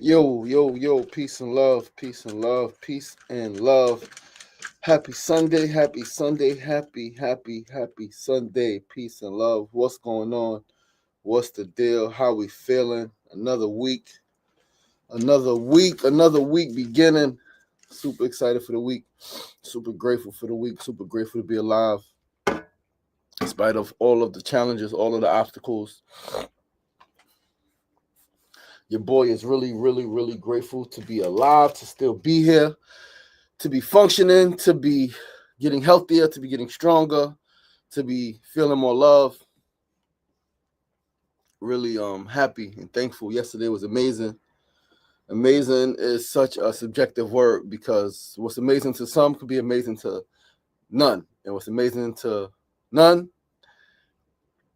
Yo, yo, yo, peace and love, peace and love, peace and love. Happy Sunday, happy Sunday, happy Sunday, peace and love. What's going on? What's the deal? How we feeling? Another week beginning. Super excited for the week. Super grateful for the week. Super grateful to be alive. In spite of all of the challenges, all of the obstacles. Your boy is really grateful to be alive, to still be here, to be functioning, to be getting healthier, to be getting stronger, to be feeling more love. Really happy and thankful. Yesterday was amazing. Amazing is such a subjective word because what's amazing to some could be amazing to none. And what's amazing to none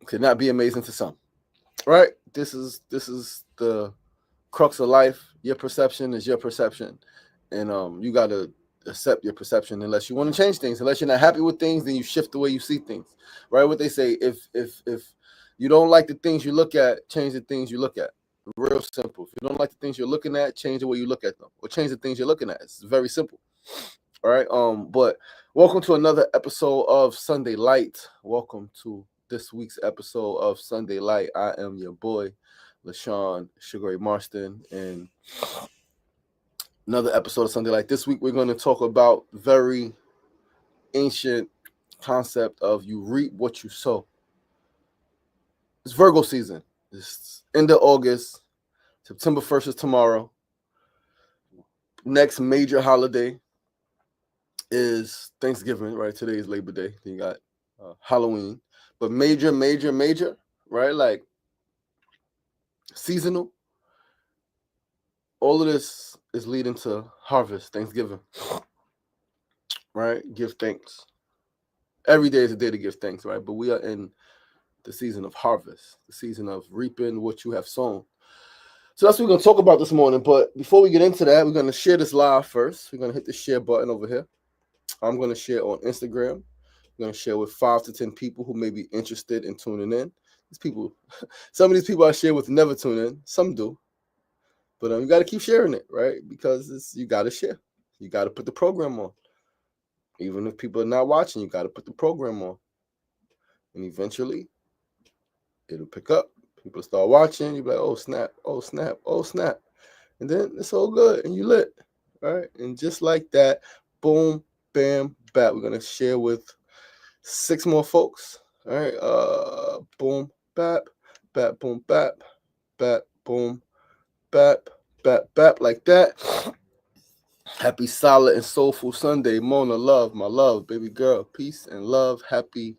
could not be amazing to some. Right? This is the crux of life. Your perception is your perception. And you gotta accept your perception unless you want to change things. Unless you're not happy with things, then you shift the way you see things. Right? What they say, if you don't like the things you look at, change the things you look at. Real simple. If you don't like the things you're looking at, change the way you look at them. Or change the things you're looking at. It's very simple. All right. But welcome to another episode of Sunday Light. Welcome to this week's episode of Sunday Light. I am your boy, LaShawn Sugar Ray Marston, and another episode of Sunday Light. This week we're going to talk about very ancient concept of you reap what you sow. It's Virgo season. It's end of August. September 1st is tomorrow. Next major holiday is Thanksgiving, right? Today is Labor Day. Then you got Halloween. But major, right? Like seasonal. All of this is leading to harvest, Thanksgiving. Right? Give thanks. Every day is a day to give thanks, right? But we are in the season of harvest, the season of reaping what you have sown. So that's what we're going to talk about this morning. But before we get into that, we're going to share this live first. We're going to hit the share button over here. I'm going to share on Instagram. I'm going to share with 5 to 10 people who may be interested in tuning in. These people, some of these people I share with never tune in. Some do. But you got to keep sharing it, right? Because you got to share. You got to put the program on. Even if people are not watching, you got to put the program on. And eventually, it'll pick up. People start watching. You'll be like, oh, snap, oh, snap, oh, snap. And then it's all good and you lit, right? And just like that, boom, bam, bat. We're going to share with 6 more folks. All right. Boom, bap, bap, boom, bap, bap, boom, bap, bap, bap, like that. Happy, solid, and soulful Sunday. Mona, love, my love, baby girl. Peace and love. Happy,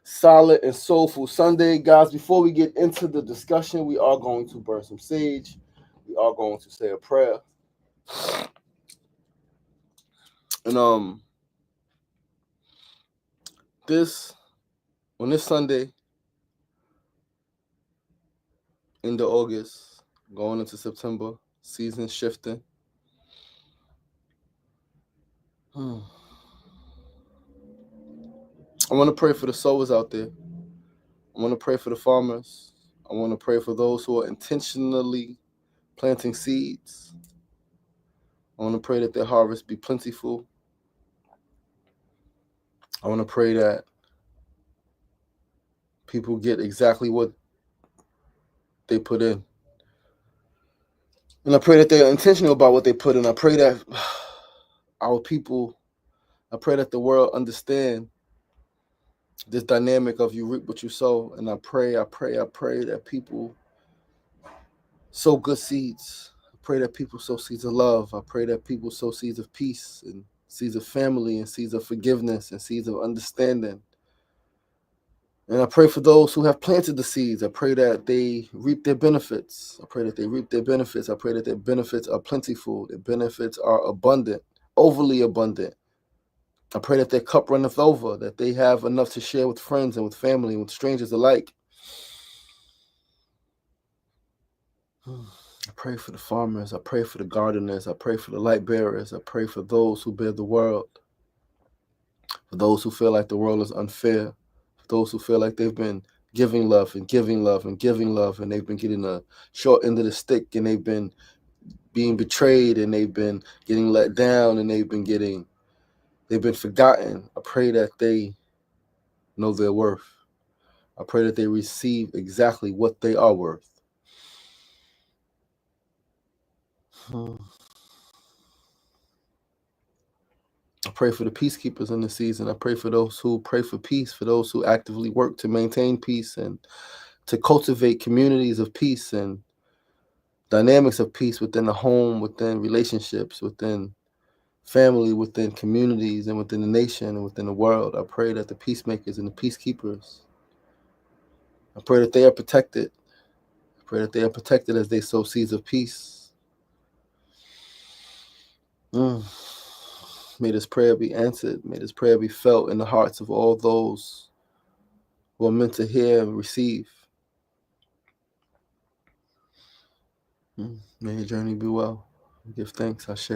solid, and soulful Sunday. Guys, before we get into the discussion, we are going to burn some sage. We are going to say a prayer. And on this Sunday, into August, going into September, season shifting. I want to pray for the sowers out there. I want to pray for the farmers. I want to pray for those who are intentionally planting seeds. I want to pray that their harvest be plentiful. I want to pray that people get exactly what they put in. And I pray that they're intentional about what they put in. I pray that our people, I pray that the world understand this dynamic of you reap what you sow. And I pray that people sow good seeds. I pray that people sow seeds of love. I pray that people sow seeds of peace and seeds of family and seeds of forgiveness and seeds of understanding. And I pray for those who have planted the seeds. I pray that they reap their benefits. I pray that they reap their benefits. I pray that their benefits are plentiful. Their benefits are abundant, overly abundant. I pray that their cup runneth over, that they have enough to share with friends and with family and with strangers alike. I pray for the farmers. I pray for the gardeners. I pray for the light bearers. I pray for those who bear the world. For those who feel like the world is unfair. For those who feel like they've been giving love and giving love and giving love, and they've been getting a short end of the stick, and they've been being betrayed and they've been getting let down and they've been forgotten. I pray that they know their worth. I pray that they receive exactly what they are worth. I pray for the peacekeepers in the season. I pray for those who pray for peace, for those who actively work to maintain peace and to cultivate communities of peace and dynamics of peace within the home, within relationships, within family, within communities, and within the nation and within the world. I pray that the peacemakers and the peacekeepers, I pray that they are protected. I pray that they are protected as they sow seeds of peace. May this prayer be answered. May this prayer be felt in the hearts of all those who are meant to hear and receive. May your journey be well. Give thanks, Ashe.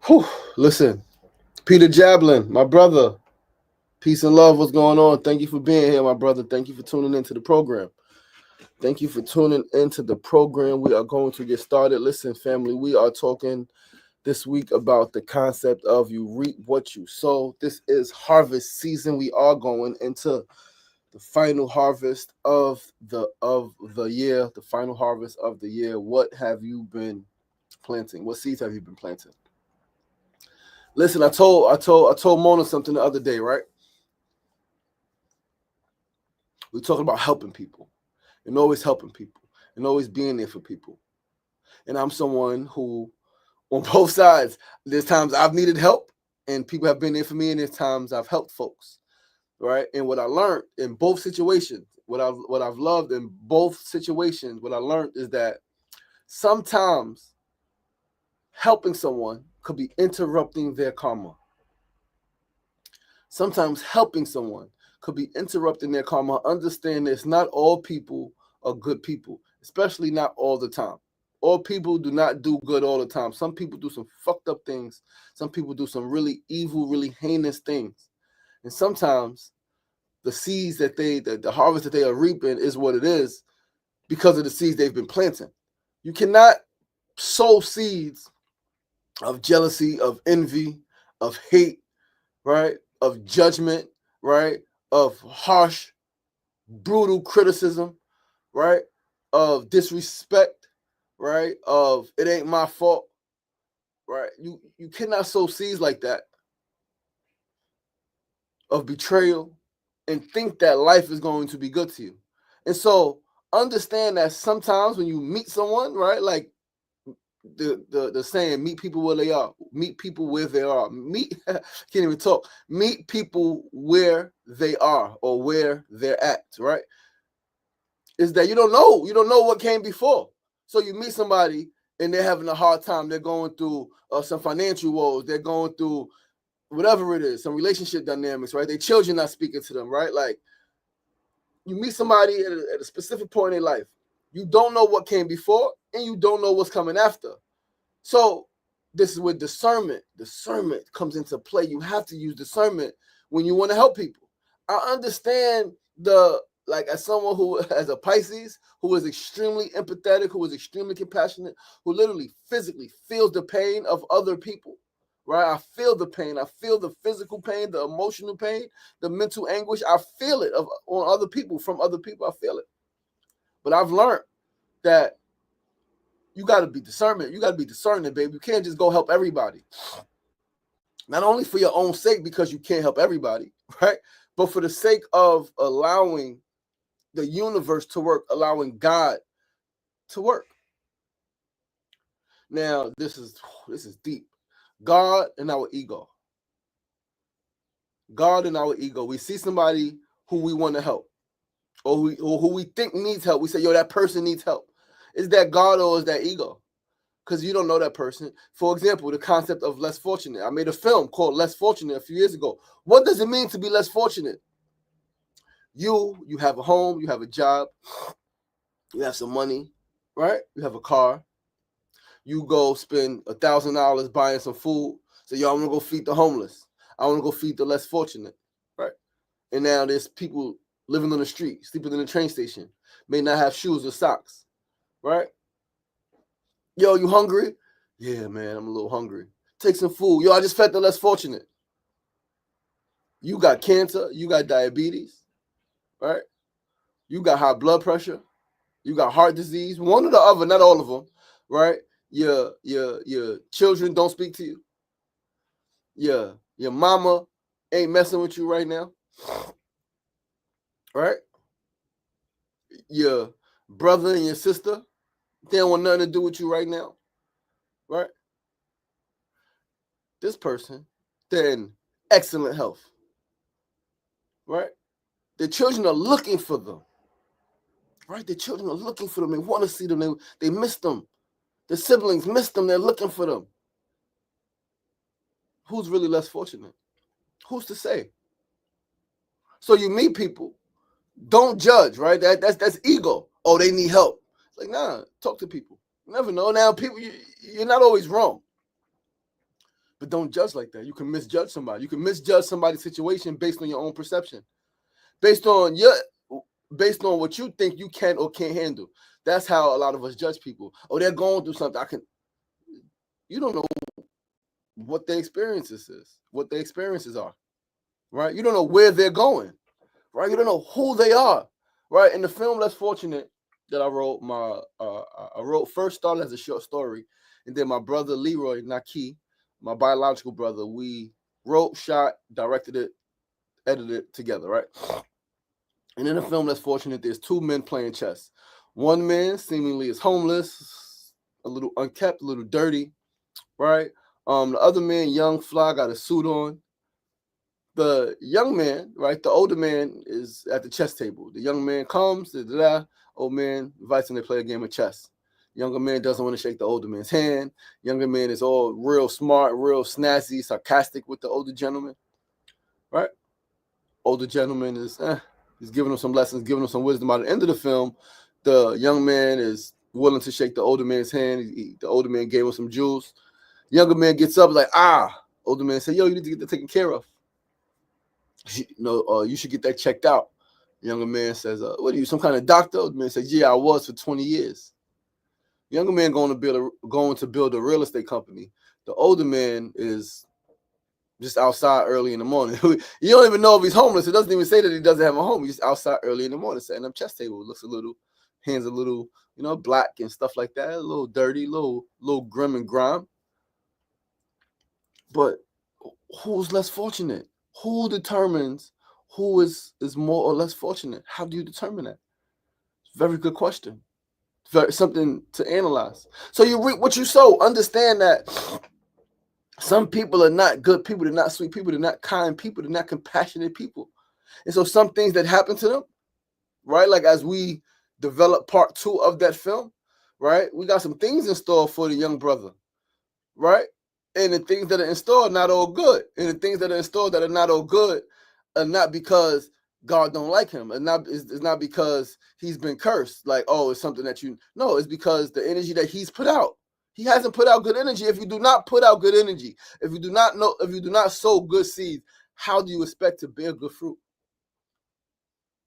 Whew. Listen, Peter Jablin, my brother. Peace and love. What's going on? Thank you for being here, my brother. Thank you for tuning into the program. Thank you for tuning into the program. We are going to get started. Listen, family, we are talking this week about the concept of you reap what you sow. This is harvest season. We are going into the final harvest of the year, the final harvest of the year. What have you been planting? What seeds have you been planting? Listen, I told Mona something the other day, right? We're talking about helping people and always helping people and always being there for people. And I'm someone who, on both sides, there's times I've needed help and people have been there for me, and there's times I've helped folks, right? And what I learned in both situations, what I've loved in both situations, what I learned is that sometimes helping someone could be interrupting their karma. Sometimes helping someone could be interrupting their karma. Understand this, not all people are good people, especially not all the time. All people do not do good all the time. Some people do some fucked up things. Some people do some really evil, really heinous things. And sometimes the seeds that the harvest that they are reaping is what it is because of the seeds they've been planting. You cannot sow seeds of jealousy, of envy, of hate, right? Of judgment, right? Of harsh, brutal criticism, right? Of disrespect, right? Of it ain't my fault, right? You cannot sow seeds like that of betrayal and think that life is going to be good to you. And so understand that sometimes when you meet someone, right? Like the saying, meet people where they are. Meet people where they are. Can't even talk. Meet people where they are or where they're at, right? Is that you don't know what came before. So you meet somebody and they're having a hard time. They're going through some financial woes. They're going through whatever it is, some relationship dynamics, right? Their children not speaking to them, right? Like you meet somebody at a specific point in life. You don't know what came before and you don't know what's coming after. So this is where discernment comes into play. You have to use discernment when you want to help people. I understand as someone who, as a Pisces, who is extremely empathetic, who is extremely compassionate, who literally physically feels the pain of other people, right? I feel the pain. I feel the physical pain, the emotional pain, the mental anguish. I feel it on other people, from other people. I feel it. But I've learned that you got to be discernment. You got to be discerning, baby. You can't just go help everybody. Not only for your own sake, because you can't help everybody, right? But for the sake of allowing the universe to work, allowing God to work. Now, this is deep. God and our ego. God and our ego. We see somebody who we want to help, or who we think needs help. We say, yo, that person needs help. Is that God or is that ego? Because you don't know that person. For example, the concept of less fortunate. I made a film called Less Fortunate a few years ago. What does it mean to be less fortunate? You have a home, you have a job, you have some money, right? You have a car. You go spend $1,000 buying some food. Say, yo, I'm gonna go feed the homeless. I want to go feed the less fortunate, right? And now there's people living on the street, sleeping in the train station, may not have shoes or socks, right? Yo, you hungry? Yeah, man, I'm a little hungry. Take some food. Yo, I just fed the less fortunate. You got cancer. You got diabetes, right? You got high blood pressure. You got heart disease. One or the other, not all of them, right? Your children don't speak to you. Your mama ain't messing with you right now, right? Your brother and your sister, they don't want nothing to do with you right now, right? This person, they're in excellent health, right? The children are looking for them, right? The children are looking for them. They want to see them. They miss them. The siblings miss them. They're looking for them. Who's really less fortunate? Who's to say? So you meet people, don't judge, right? That's ego. Oh, they need help. It's like, nah, talk to people. You never know. Now, people, you're not always wrong. But don't judge like that. You can misjudge somebody. You can misjudge somebody's situation based on your own perception, based on what you think you can or can't handle. That's how a lot of us judge people. Oh, they're going through something. You don't know what their experiences is, what their experiences are, right? You don't know where they're going, right? You don't know who they are, right? In the film Less Fortunate that I wrote, first started as a short story, and then my brother Leroy Naki, my biological brother, we wrote, shot, directed it, edited it together, right? And in the film Less Fortunate, there's two men playing chess. One man seemingly is homeless, a little unkept, a little dirty, right? The other man, young, fly, got a suit on. The young man, right, the older man is at the chess table. The young man comes, old man invites him to play a game of chess. Younger man doesn't want to shake the older man's hand. Younger man is all real smart, real snazzy, sarcastic with the older gentleman, right? Older gentleman is, he's giving him some lessons, giving him some wisdom. By the end of the film, the young man is willing to shake the older man's hand. The older man gave him some jewels. Younger man gets up, like, older man said, yo, you need to get that taken care of. You should get that checked out. The younger man says, what are you, some kind of doctor? The man says, yeah, I was for 20 years. The younger man going to build a real estate company. The older man is just outside early in the morning. You don't even know if he's homeless. It doesn't even say that he doesn't have a home. He's just outside early in the morning, setting up chess table. Looks a little, hands a little, black and stuff like that. A little dirty, little grim and grime. But who's less fortunate? Who determines who is more or less fortunate? How do you determine that? Very good question. Something to analyze. So you reap what you sow. Understand that some people are not good people. They're not sweet people. They're not kind people. They're not compassionate people. And so some things that happen to them, right? Like as we develop part 2 of that film, right? We got some things in store for the young brother, right? And the things that are in store are not all good. And the things that are in store that are not all good are not because God don't like him. It's not because he's been cursed. Like, oh, it's something that no, it's because the energy that he's put out. He hasn't put out good energy. If you do not put out good energy, if you do not sow good seeds, how do you expect to bear good fruit?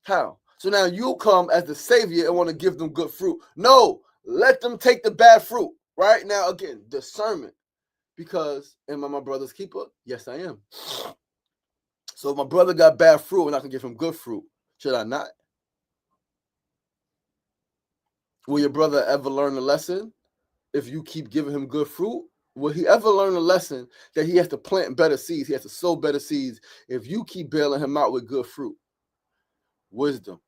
How? So now you come as the savior and want to give them good fruit. No, let them take the bad fruit. Right now, again, discernment. Because am I my brother's keeper? Yes, I am. So if my brother got bad fruit and I can give him good fruit, should I not? Will your brother ever learn a lesson if you keep giving him good fruit? Will he ever learn a lesson that he has to plant better seeds? He has to sow better seeds if you keep bailing him out with good fruit. Wisdom.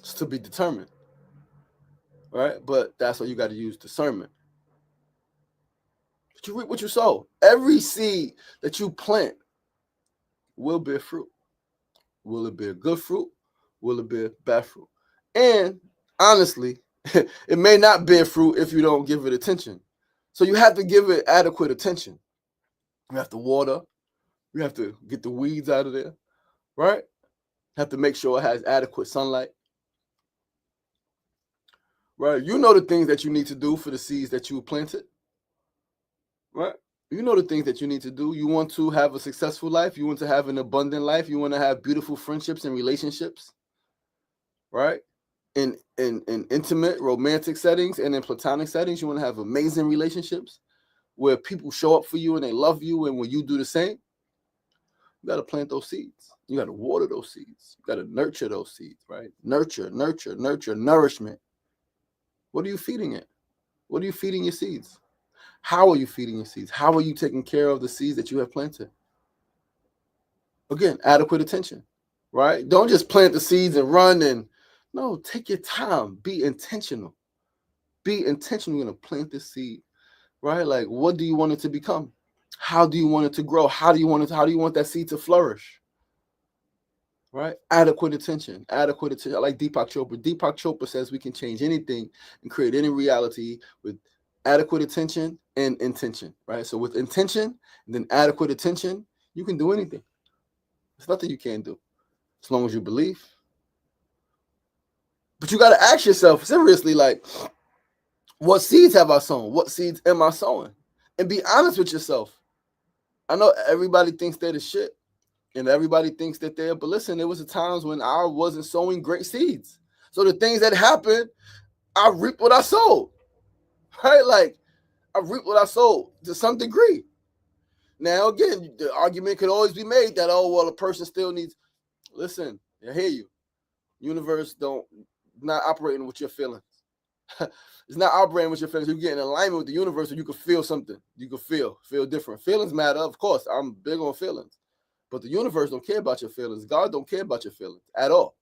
It's to be determined. Right? But that's why you got to use discernment. But you reap what you sow. Every seed that you plant will bear fruit. Will it bear good fruit? Will it bear bad fruit? And honestly, it may not bear fruit if you don't give it attention. So you have to give it adequate attention. You have to water. You have to get the weeds out of there, right? Have to make sure it has adequate sunlight. Right? You know the things that you need to do for the seeds that you planted. Right? You know the things that you need to do. You want to have a successful life. You want to have an abundant life. You want to have beautiful friendships and relationships. right? In intimate, romantic settings and in platonic settings, you want to have amazing relationships where people show up for you and they love you, and when you do the same, you got to plant those seeds. You got to water those seeds. You got to nurture those seeds, right? Nurture, nourishment. What are you feeding it? What are you feeding your seeds? How are you feeding your seeds? How are you taking care of the seeds that you have planted? Again, adequate attention, right? Don't just plant the seeds and run and no, take your time. Be intentional. Be intentional. You're going to plant this seed, right? Like, what do you want it to become? How do you want it to grow? How do you want that seed to flourish? Right? Adequate attention. Adequate attention. I like Deepak Chopra. Deepak Chopra says we can change anything and create any reality with adequate attention and intention, right? So with intention and then adequate attention, you can do anything. There's nothing you can't do as long as you believe. But you got to ask yourself seriously, like, what seeds have I sown? What seeds am I sowing? And be honest with yourself. I know everybody thinks they're the shit and everybody thinks that they're, but listen, there was times when I wasn't sowing great seeds. So the things that happened, I reaped what I sowed, right? Like, I reaped what I sowed to some degree. Now, again, the argument could always be made that, oh, well, a person still needs, listen, I hear you. Universe not operating with your feelings. It's not operating with your feelings. You get in alignment with the universe so you can feel something. You can feel different. Feelings matter, of course. I'm big on feelings. But the universe don't care about your feelings. God don't care about your feelings at all.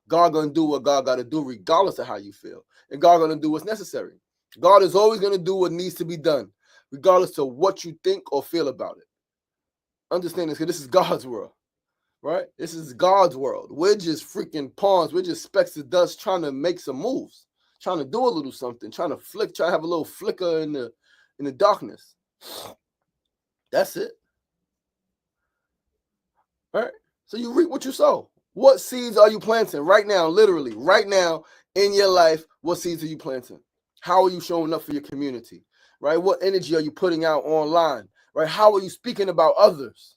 God going to do what God got to do regardless of how you feel. And God going to do what's necessary. God is always going to do what needs to be done, regardless of what you think or feel about it. Understand this, because this is God's world, right? This is God's world. We're just freaking pawns. We're just specks of dust trying to make some moves, trying to do a little something, trying to have a little flicker in the darkness. That's it. All right? So you reap what you sow. What seeds are you planting right now, literally, right now in your life? What seeds are you planting? How are you showing up for your community, right? What energy are you putting out online, right? How are you speaking about others,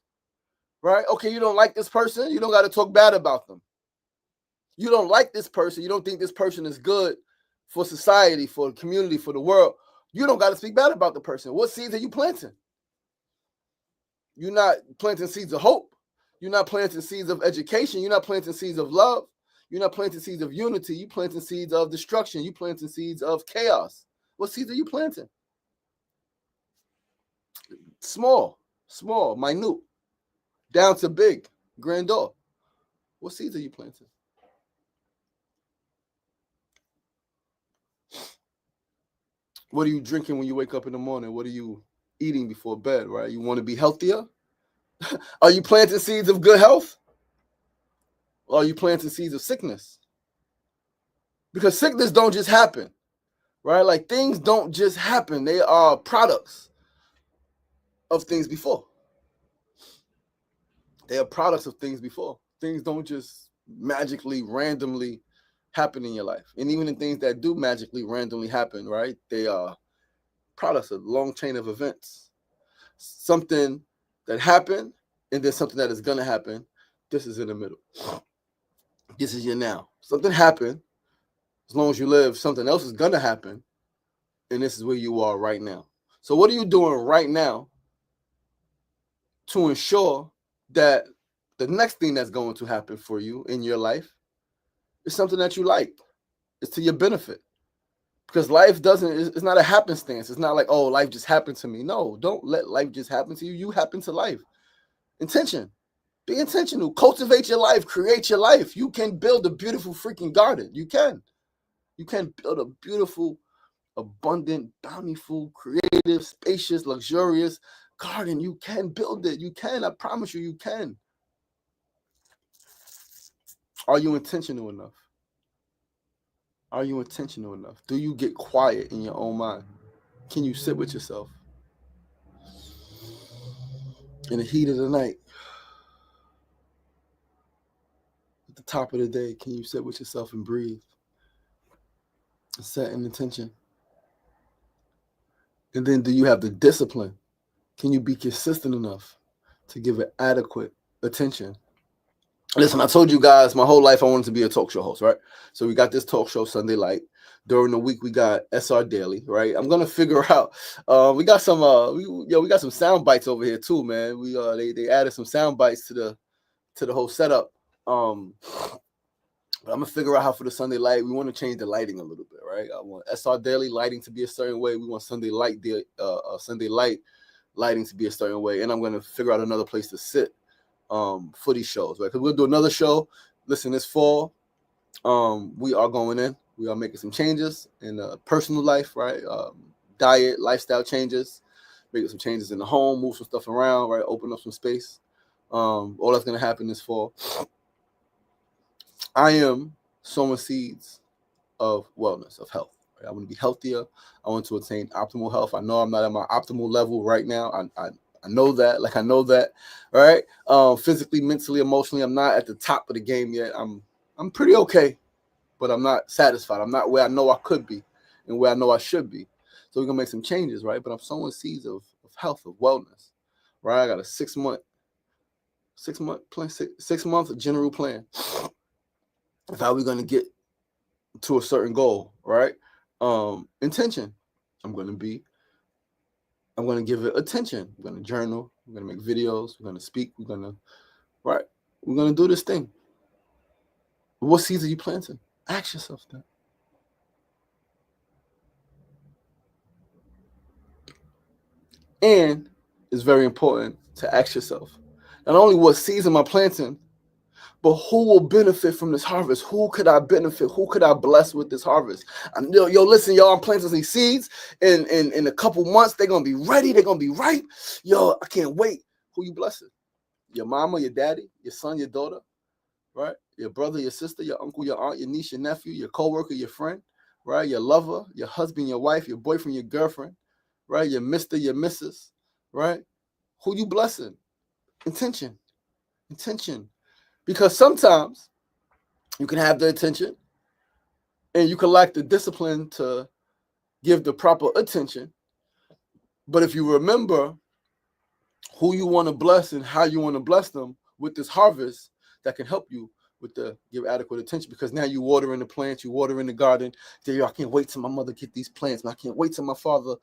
right? Okay, you don't like this person. You don't got to talk bad about them. You don't like this person. You don't think this person is good for society, for the community, for the world. You don't got to speak bad about the person. What seeds are you planting? You're not planting seeds of hope. You're not planting seeds of education. You're not planting seeds of love. You're not planting seeds of unity. You're planting seeds of destruction. You're planting seeds of chaos. What seeds are you planting? Small, minute, down to big, grandeur. What seeds are you planting? What are you drinking when you wake up in the morning? What are you eating before bed, right? You want to be healthier? Are you planting seeds of good health? Or are you planting seeds of sickness? Because sickness don't just happen, right? Like, things don't just happen. They are products of things before. They are products of things before. Things don't just magically, randomly happen in your life. And even in things that do magically, randomly happen, right? They are products of a long chain of events. Something that happened and then something that is going to happen. This is in the middle. This is your now. Something happened. As long as you live, something else is going to happen. And this is where you are right now. So what are you doing right now to ensure that the next thing that's going to happen for you in your life is something that you like? It's to your benefit. Because life it's not a happenstance. It's not like, oh, life just happened to me. No, don't let life just happen to you. You happen to life. Intention. Be intentional. Cultivate your life. Create your life. You can build a beautiful freaking garden. You can. You can build a beautiful, abundant, bountiful, creative, spacious, luxurious garden. You can build it. You can. I promise you, you can. Are you intentional enough? Are you intentional enough? Do you get quiet in your own mind? Can you sit with yourself in the heat of the night? At the top of the day, can you sit with yourself and breathe? And set an intention. And then do you have the discipline? Can you be consistent enough to give it adequate attention? Listen, I told you guys my whole life I wanted to be a talk show host, right? So we got this talk show Sunday Light. During the week we got SR Daily, right? I'm gonna figure out. We got some we got some sound bites over here too, man. We they added some sound bites to the whole setup. But I'm gonna figure out how for the Sunday Light we want to change the lighting a little bit, right? I want SR Daily lighting to be a certain way. We want Sunday Light Sunday Light lighting to be a certain way, and I'm gonna figure out another place to sit for these shows, right? Because we'll do another show. Listen, this fall, we are going in. We are making some changes in personal life, right? Diet, lifestyle changes, making some changes in the home, move some stuff around, right? Open up some space. All that's gonna happen this fall. I am sowing seeds of wellness, of health. Right? I want to be healthier. I want to attain optimal health. I know I'm not at my optimal level right now. I know that. Like I know that, right? Physically, mentally, emotionally, I'm not at the top of the game yet. I'm pretty okay, but I'm not satisfied. I'm not where I know I could be and where I know I should be. So we're gonna make some changes, right? But I'm sowing seeds of health, of wellness, right? I got a 6 month plan, 6 month general plan of how we're gonna get to a certain goal, right? Intention. I'm gonna give it attention. We're gonna journal. We're gonna make videos. We're gonna speak. We're gonna do this thing. What seeds are you planting? Ask yourself that. And it's very important to ask yourself not only what seeds am I planting, but who will benefit from this harvest? Who could I benefit? Who could I bless with this harvest? Listen, y'all, I'm planting these seeds. In a couple months, they're going to be ready. They're going to be ripe. Yo, I can't wait. Who you blessing? Your mama, your daddy, your son, your daughter, right? Your brother, your sister, your uncle, your aunt, your niece, your nephew, your coworker, your friend, right? Your lover, your husband, your wife, your boyfriend, your girlfriend, right? Your Mr., your Mrs., right? Who you blessing? Intention. Because sometimes you can have the attention and you can lack the discipline to give the proper attention. But if you remember who you want to bless and how you want to bless them with this harvest, that can help you with the give adequate attention, because now you water in the plants, you water in the garden. Yo, I can't wait till my mother get these plants, man. I can't wait till my father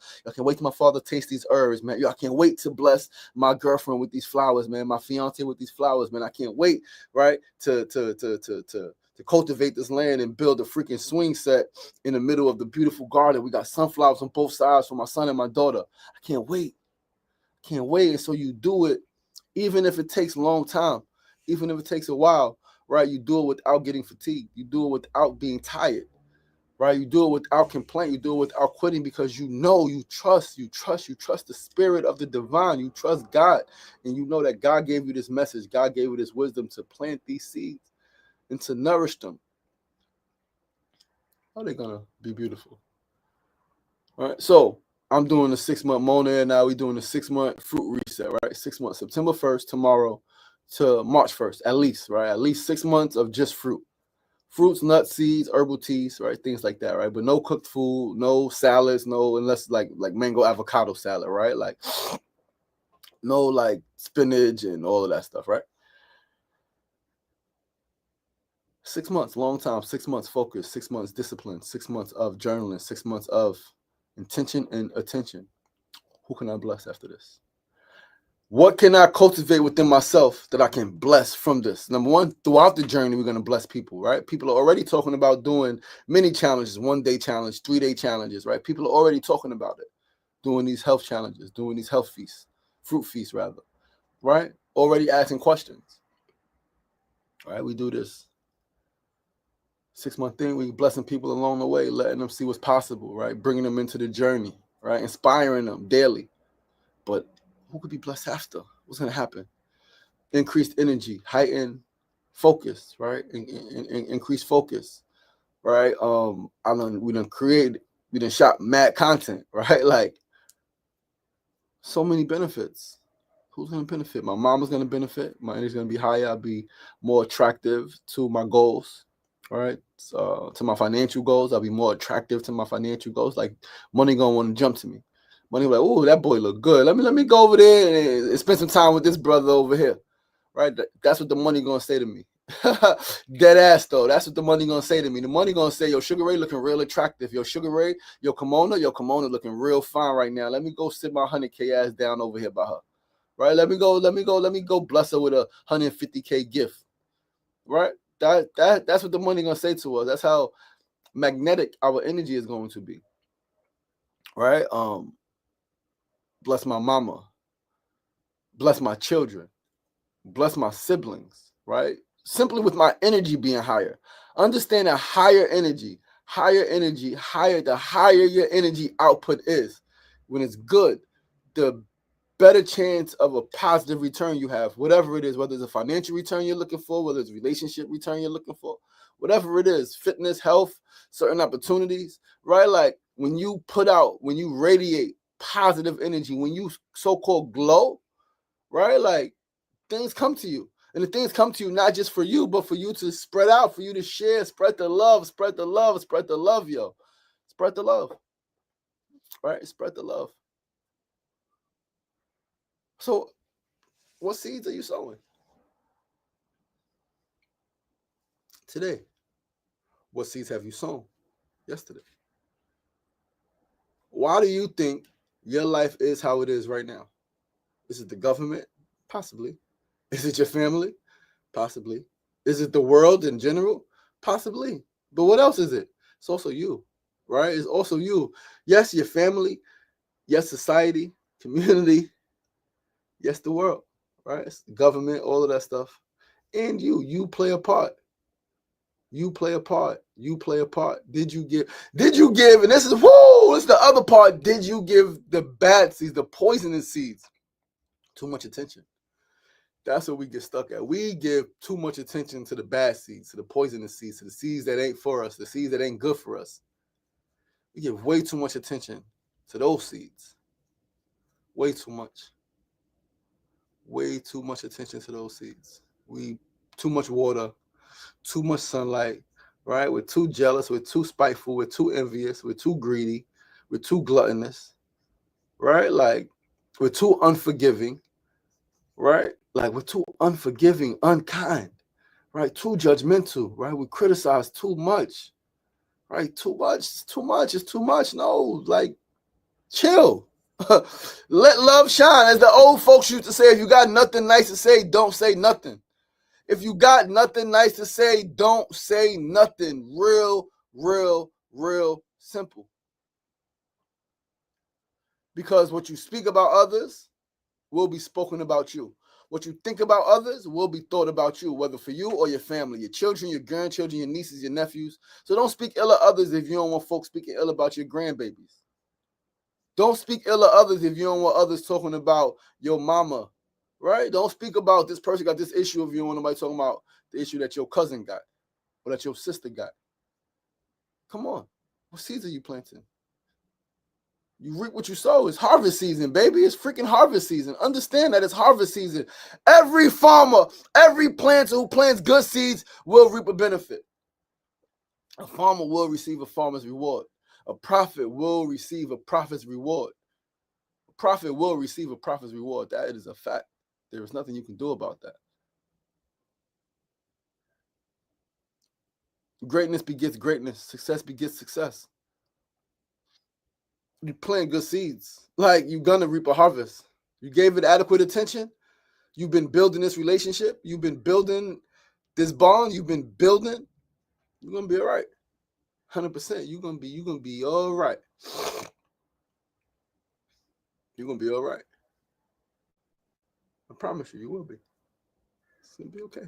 taste these herbs, man. Yo, I can't wait to bless my girlfriend with these flowers, man. My fiance with these flowers, man. I can't wait, right, to cultivate this land and build a freaking swing set in the middle of the beautiful garden. We got sunflowers on both sides for my son and my daughter. I can't wait. And so you do it, even if it takes a long time, even if it takes a while, right? You do it without getting fatigued. You do it without being tired, right? You do it without complaint. You do it without quitting, because you trust the spirit of the divine. You trust God, and you know that God gave you this message. God gave you this wisdom to plant these seeds and to nourish them. Are they gonna be beautiful? All right, so I'm doing the 6 month Mona, now we're doing the 6 month fruit reset, right? 6 months, September 1st, tomorrow, to March 1st, at least, right? At least 6 months of just fruits, nuts, seeds, herbal teas, right? Things like that, right? But no cooked food, no salads, no, unless like mango avocado salad, right? Like no like spinach and all of that stuff, right? 6 months, long time. 6 months focus, 6 months discipline, 6 months of journaling, 6 months of intention and attention. Who can I bless after this? What can I cultivate within myself that I can bless from this? Number one, throughout the journey, we're going to bless people, right? People are already talking about doing many challenges, 1 day challenge, 3 day challenges, right? People are already talking about it, doing these health challenges, doing these health feasts, fruit feasts rather, right? Already asking questions, right? We do this 6 month thing. We blessing people along the way, letting them see what's possible, right? Bringing them into the journey, right? Inspiring them daily. But who could be blessed after? What's going to happen? Increased energy, heightened focus, right? Increased focus, right? We done shot mad content, right? Like so many benefits. Who's going to benefit? My mama's going to benefit. My energy's going to be higher. I'll be more attractive to my goals, right? So, to my financial goals. I'll be more attractive to my financial goals. Like money going to want to jump to me. Money like, oh, that boy look good. Let me go over there and spend some time with this brother over here, right? That's what the money gonna say to me. Dead ass though. That's what the money gonna say to me. The money gonna say, yo, Sugar Ray looking real attractive. Yo, Sugar Ray, your kimono looking real fine right now. Let me go sit my 100K ass down over here by her. Right? Let me go bless her with a 150K gift. Right? That's what the money gonna say to us. That's how magnetic our energy is going to be. Right? Bless my mama. Bless my children. Bless my siblings. Right? Simply with my energy being higher. Understand that higher energy, the higher your energy output is. When it's good, the better chance of a positive return you have, whatever it is, whether it's a financial return you're looking for, whether it's a relationship return you're looking for, whatever it is, fitness, health, certain opportunities, right? Like when you radiate positive energy, when you so-called glow, right? Like things come to you. And the things come to you not just for you, but for you to spread out, for you to share, spread the love, yo. Spread the love, right? Spread the love. So what seeds are you sowing today? What seeds have you sown yesterday? Why do you think your life is how it is right now? Is it the government? Possibly. Is it your family? Possibly. Is it the world in general? Possibly. But what else is it? It's also you, right? It's also you. Yes, your family. Yes, society, community. Yes, the world, right? It's government, all of that stuff. And you play a part. You play a part. Did you give? And this is the other part. Did you give the bad seeds, the poisonous seeds, too much attention? That's what we get stuck at. We give too much attention to the bad seeds, to the poisonous seeds, to the seeds that ain't for us, the seeds that ain't good for us. We give way too much attention to those seeds. Way too much attention to those seeds. Too much water, too much sunlight, right? We're too jealous, we're too spiteful, we're too envious, we're too greedy, we're too gluttonous, right? Like we're too unforgiving, right? Like we're too unforgiving, unkind, right? Too judgmental, right? We criticize too much, right? Too much, it's too much. No, like chill. Let love shine. As the old folks used to say, if you got nothing nice to say, don't say nothing. If you got nothing nice to say, don't say nothing. Real simple. Because what you speak about others will be spoken about you. What you think about others will be thought about you, whether for you or your family, your children, your grandchildren, your nieces, your nephews. So don't speak ill of others if you don't want folks speaking ill about your grandbabies. Don't speak ill of others if you don't want others talking about your mama, right? Don't speak about this person got this issue if you don't want nobody talking about the issue that your cousin got or that your sister got. Come on. What seeds are you planting? You reap what you sow. It's harvest season, baby. It's freaking harvest season. Understand that it's harvest season. Every farmer, every planter who plants good seeds will reap a benefit. A farmer will receive a farmer's reward. A prophet will receive a prophet's reward. A prophet will receive a prophet's reward. That is a fact. There is nothing you can do about that. Greatness begets greatness. Success begets success. You plant good seeds. Like you're going to reap a harvest. You gave it adequate attention. You've been building this relationship. You've been building this bond. You've been building. You're going to be all right. 100%. You're going to be all right. You're going to be all right. I promise you will be. It's going to be okay.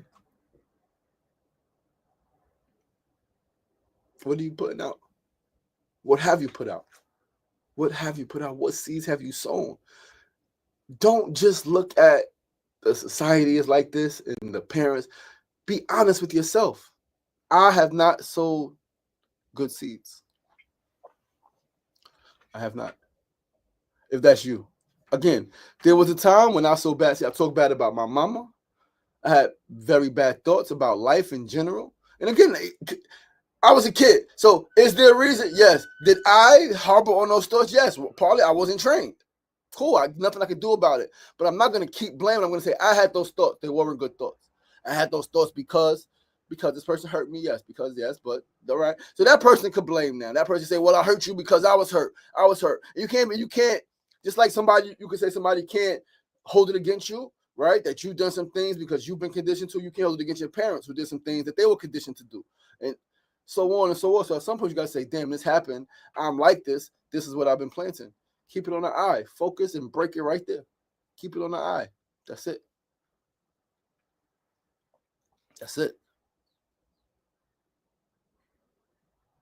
What are you putting out? What have you put out? What have you put out? What seeds have you sown? Don't just look at the society is like this and the parents. Be honest with yourself. I have not sowed good seeds. I have not. If that's you. Again, there was a time when I sowed bad seeds. I talked bad about my mama. I had very bad thoughts about life in general. And again, I was a kid. So is there a reason? Yes. Did I harbor on those thoughts? Yes. Well, partly I wasn't trained. Cool. Nothing I could do about it. But I'm not going to keep blaming. I'm going to say I had those thoughts. They weren't good thoughts. I had those thoughts because this person hurt me. Yes, but all right. So that person could blame now. That person say, well, I hurt you because I was hurt. You can't, just like somebody, you could say somebody can't hold it against you, right? That you've done some things because you've been conditioned to. You can't hold it against your parents who did some things that they were conditioned to do. And so on and so on. So at some point you got to say, damn, this happened. I'm like this. This is what I've been planting. Keep it on the eye. Focus and break it right there. Keep it on the eye. That's it. That's it.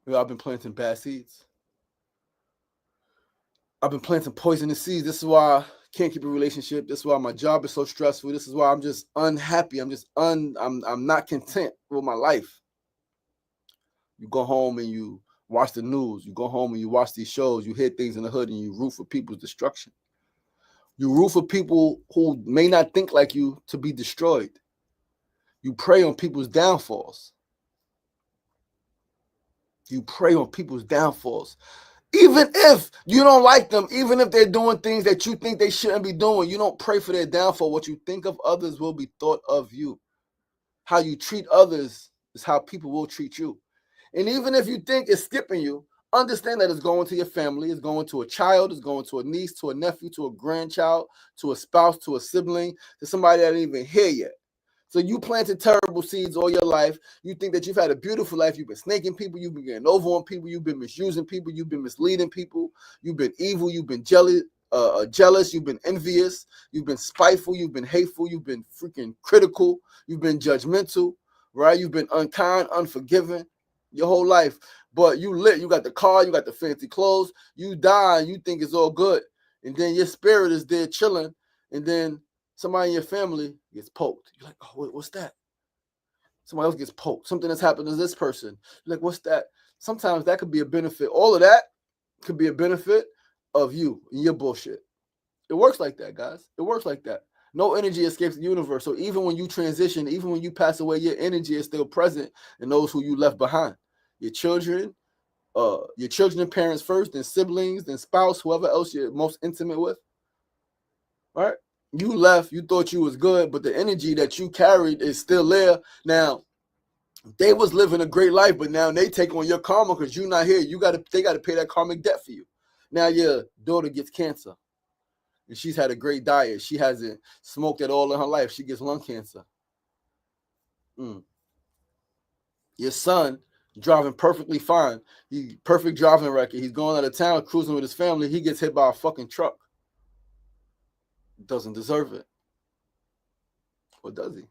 I've been planting bad seeds. I've been planting poisonous seeds. This is why I can't keep a relationship. This is why my job is so stressful. This is why I'm just unhappy. I'm not content with my life. You go home and you watch the news. You go home and you watch these shows. You hear things in the hood and you root for people's destruction. You root for people who may not think like you to be destroyed. You prey on people's downfalls. You prey on people's downfalls. Even if you don't like them, even if they're doing things that you think they shouldn't be doing, you don't pray for their downfall. What you think of others will be thought of you. How you treat others is how people will treat you. And even if you think it's skipping you, understand that it's going to your family, it's going to a child, it's going to a niece, to a nephew, to a grandchild, to a spouse, to a sibling, to somebody that ain't even here yet. So you planted terrible seeds all your life. You think that you've had a beautiful life. You've been snaking people. You've been getting over on people. You've been misusing people. You've been misleading people. You've been evil. You've been jealous. You've been envious. You've been spiteful. You've been hateful. You've been freaking critical. You've been judgmental, right? You've been unkind, unforgiving your whole life. But you lit. You got the car. You got the fancy clothes. You die and you think it's all good. And then your spirit is there chilling. And then somebody in your family gets poked. You're like, oh, what's that? Somebody else gets poked. Something that's happened to this person. You're like, what's that? Sometimes that could be a benefit. All of that could be a benefit of you and your bullshit. It works like that, guys. It works like that. No energy escapes the universe. So even when you transition, even when you pass away, your energy is still present in those who you left behind. Your children and parents first, then siblings, then spouse, whoever else you're most intimate with. All right? You left, you thought you was good, but the energy that you carried is still there. Now, they was living a great life, but now they take on your karma because you're not here. They gotta pay that karmic debt for you. Now your daughter gets cancer. And she's had a great diet. She hasn't smoked at all in her life. She gets lung cancer. Your son driving perfectly fine. Perfect driving record. He's going out of town, cruising with his family. He gets hit by a fucking truck. Doesn't deserve it. Or does he?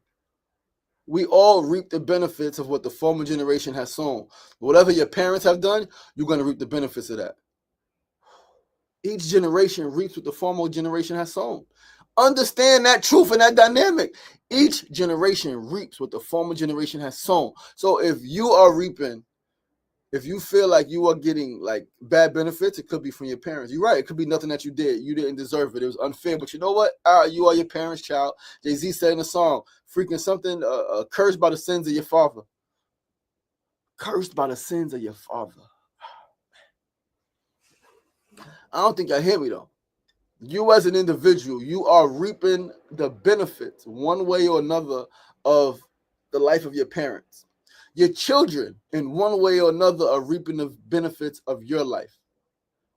We all reap the benefits of what the former generation has sown. Whatever your parents have done, you're going to reap the benefits of that. Each generation reaps what the former generation has sown. Understand that truth and that dynamic. Each generation reaps what the former generation has sown. So if you are reaping, if you feel like you are getting like bad benefits, it could be from your parents. You're right. It could be nothing that you did. You didn't deserve it. It was unfair. But you know what? You are your parents' child. Jay-Z said in a song, freaking something, cursed by the sins of your father. Cursed by the sins of your father. I don't think y'all hear me though. You as an individual, you are reaping the benefits one way or another of the life of your parents. Your children, in one way or another, are reaping the benefits of your life,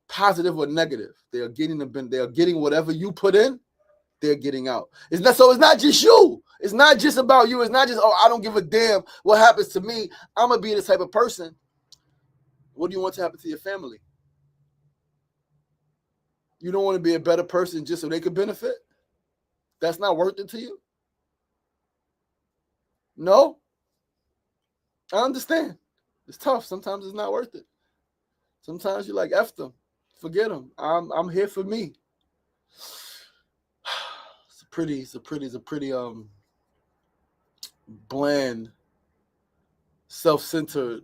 positive or negative. They are getting whatever you put in, they're getting out. It's not just you. It's not just about you. It's not just, I don't give a damn what happens to me. I'm gonna be this type of person. What do you want to happen to your family? You don't want to be a better person just so they could benefit? That's not worth it to you? No? I understand. It's tough. Sometimes it's not worth it. Sometimes you're like, F them. Forget them. I'm here for me. It's a pretty bland, self-centered,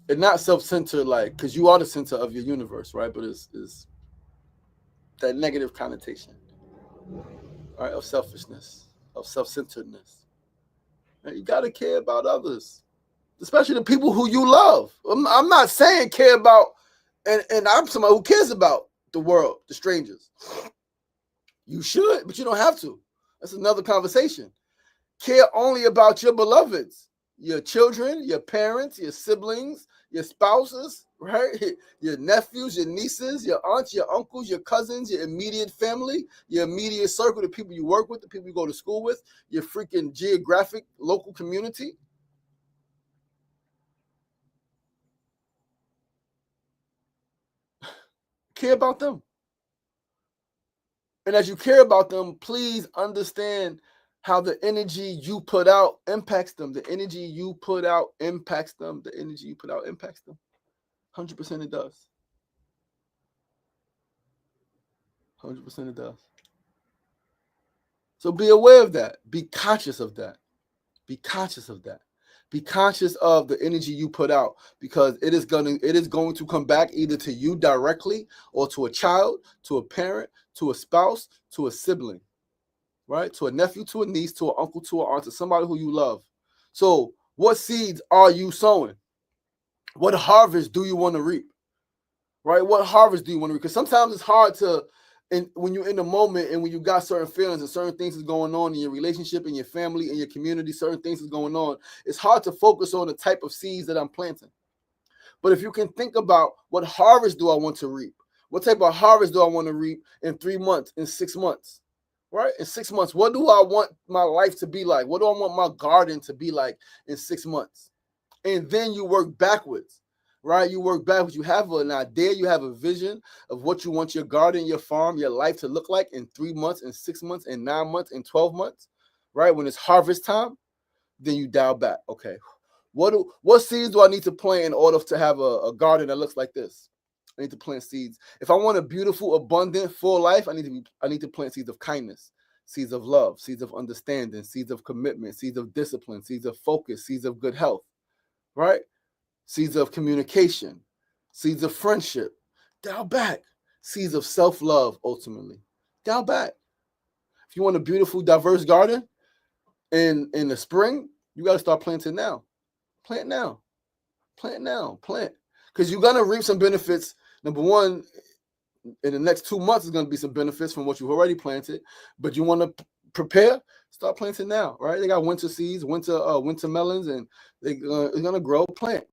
and not self-centered like, because you are the center of your universe, right? But it's that negative connotation, right, of selfishness, of self-centeredness. And you got to care about others, especially the people who you love. I'm not saying care about, and I'm somebody who cares about the world, the strangers. You should, but you don't have to. That's another conversation. Care only about your beloveds, your children, your parents, your siblings, your spouses, right? Your nephews, your nieces, your aunts, your uncles, your cousins, your immediate family, your immediate circle, the people you work with, the people you go to school with, your freaking geographic local community. Care about them. And as you care about them, please understand how the energy you put out impacts them. The energy you put out impacts them. The energy you put out impacts them. 100% it does. 100% it does. So be aware of that. Be conscious of that. Be conscious of that. Be conscious of the energy you put out, because it is going to come back either to you directly or to a child, to a parent, to a spouse, to a sibling, right? To a nephew, to a niece, to an uncle, to an aunt, to somebody who you love. So what seeds are you sowing? What harvest do you want to reap? Right? What harvest do you want to reap? Because sometimes it's hard to, and when you're in the moment and when you got certain feelings and certain things is going on in your relationship, in your family, in your community, certain things is going on, it's hard to focus on the type of seeds that I'm planting. But if you can think about, what harvest do I want to reap? What type of harvest do I want to reap in 3 months, in 6 months? Right? In 6 months, what do I want my life to be like? What do I want my garden to be like in 6 months? And then you work backwards. Right? You work backwards. You have an idea, you have a vision of what you want your garden, your farm, your life to look like in 3 months, in 6 months, in 9 months, in 12 months. Right? When it's harvest time, then you dial back. Okay. What seeds do I need to plant in order to have a garden that looks like this? I need to plant seeds. If I want a beautiful, abundant, full life, I need to plant seeds of kindness, seeds of love, seeds of understanding, seeds of commitment, seeds of discipline, seeds of focus, seeds of good health, right? Seeds of communication, seeds of friendship. Dial back. Seeds of self-love, ultimately. Dial back. If you want a beautiful, diverse garden in the spring, you got to start planting now. Plant now. Plant now. Plant. Because you're going to reap some benefits. Number one, in the next 2 months, is going to be some benefits from what you've already planted. But you want to prepare, start planting now, right? They got winter seeds, winter melons, and it's going to grow. Plant,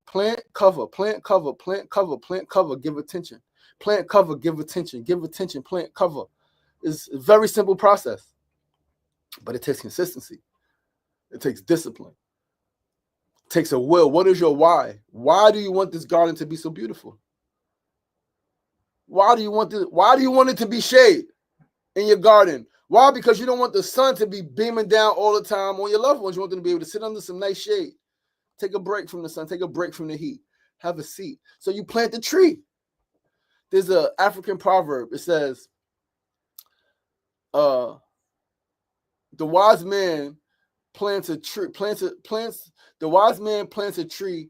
cover, plant, cover, plant, cover, plant, cover, give attention. Plant, cover, give attention, plant, cover. It's a very simple process, but it takes consistency. It takes discipline. It takes a will. What is your why? Why do you want this garden to be so beautiful? Why do you want this? Why do you want it to be shade in your garden? Why? Because you don't want the sun to be beaming down all the time on your loved ones. You want them to be able to sit under some nice shade. Take a break from the sun. Take a break from the heat. Have a seat. So you plant the tree. There's an African proverb. It says, the wise man plants a tree. The wise man plants a tree